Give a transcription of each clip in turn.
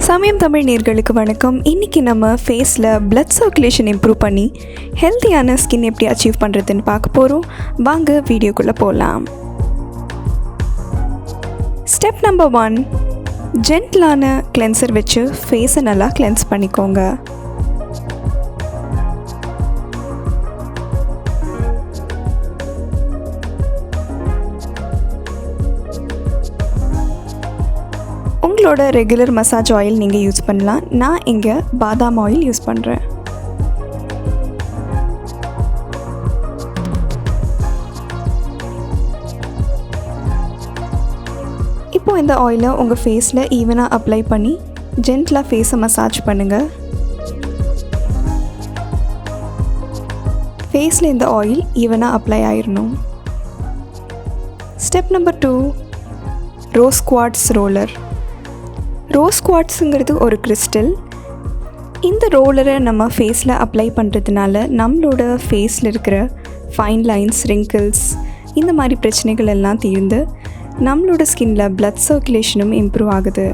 சமயம் தமிழ் நேயர்களுக்கு வணக்கம். இன்றைக்கி நம்ம ஃபேஸில் blood circulation இம்ப்ரூவ் பண்ணி ஹெல்த்தியான ஸ்கின் எப்படி அச்சீவ் பண்ணுறதுன்னு பார்க்க போகிறோம். வாங்க வீடியோக்குள்ளே போகலாம். ஸ்டெப் நம்பர் 1, ஜென்டிலான கிளென்சர் வச்சு ஃபேஸை நல்லா கிளென்ஸ் பண்ணிக்கோங்க. உங்களோட ரெகுலர் மசாஜ் ஆயில் நீங்கள் யூஸ் பண்ணலாம். நான் இங்கே பாதாம் ஆயில் யூஸ் பண்ணுறேன். இப்போது இந்த ஆயிலை உங்கள் ஃபேஸில் ஈவனாக அப்ளை பண்ணி ஜென்டிலாக ஃபேஸை மசாஜ் பண்ணுங்கள். ஃபேஸில் இந்த ஆயில் ஈவனாக அப்ளை ஆயிடணும். Step number 2, rose quartz roller. Rose குவார்ட்ஸுங்கிறது ஒரு கிறிஸ்டல். இந்த ரோலரை நம்ம ஃபேஸில் அப்ளை பண்ணுறதுனால நம்மளோட ஃபேஸில் இருக்கிற ஃபைன் லைன்ஸ், ரிங்கிள்ஸ், இந்த மாதிரி பிரச்சனைகள் எல்லாம் தீர்ந்து நம்மளோட ஸ்கின்னில் blood சர்க்குலேஷனும் இம்ப்ரூவ் ஆகுது.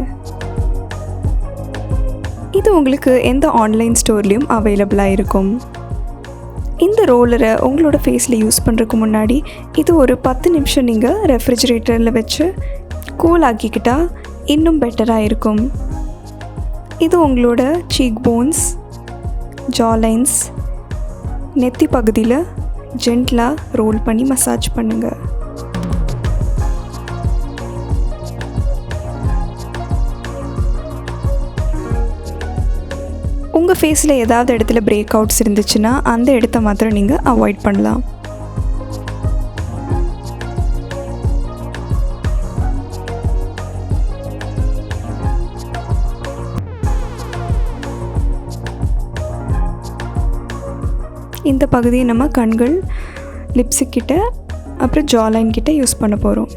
இது உங்களுக்கு எந்த ஆன்லைன் ஸ்டோர்லேயும் அவைலபிளாக இருக்கும். இந்த ரோலரை உங்களோட ஃபேஸில் யூஸ் பண்ணுறதுக்கு முன்னாடி இது ஒரு 10 நிமிஷம் நீங்கள் ரெஃப்ரிஜரேட்டரில் வச்சு கூல் ஆக்கிக்கிட்டால் இன்னும் பெட்டராக இருக்கும். இது உங்களோட சீக் போன்ஸ், ஜாலைன்ஸ், நெத்தி பகுதியில் ஜென்டிலாக ரோல் பண்ணி மசாஜ் பண்ணுங்கள். உங்கள் ஃபேஸில் ஏதாவது இடத்துல பிரேக் அவுட்ஸ் இருந்துச்சுன்னா அந்த இடத்த மாத்திரம் நீங்கள் அவாய்ட் பண்ணலாம். இந்த பகுதியை நம்ம கண்கள், லிப்ஸுக் கிட்ட, அப்புறம் ஜாலைன் கிட்ட யூஸ் பண்ண போகிறோம்.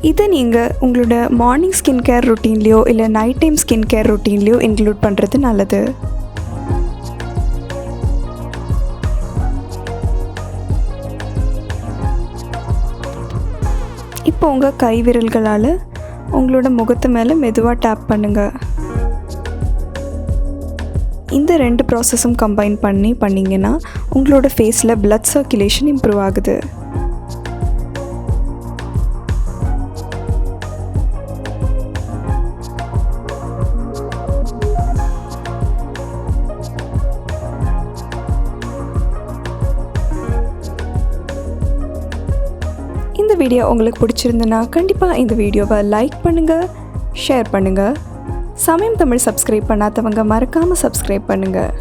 இதை நீங்கள் உங்களோட மார்னிங் ஸ்கின் கேர் ரொட்டீன்லேயோ இல்லை நைட் டைம் ஸ்கின் கேர் ரொட்டீன்லேயோ இன்க்ளூட் பண்ணுறது நல்லது. இப்போ உங்கள் கை விரல்களால் உங்களோட முகத்து மேலே மெதுவாக டேப் பண்ணுங்கள். இந்த 2 ப்ராசஸும் கம்பைன் பண்ணிங்கன்னா உங்களோட ஃபேஸில் blood சர்க்குலேஷன் இம்ப்ரூவ் ஆகுது. இந்த வீடியோ உங்களுக்கு பிடிச்சிருந்துன்னா கண்டிப்பாக இந்த வீடியோவை லைக் பண்ணுங்கள், ஷேர் பண்ணுங்கள். சமயம் தமிழ் சப்ஸ்கிரைப் பண்ணாதவங்க மறக்காமல் சப்ஸ்கிரைப் பண்ணுங்கள்.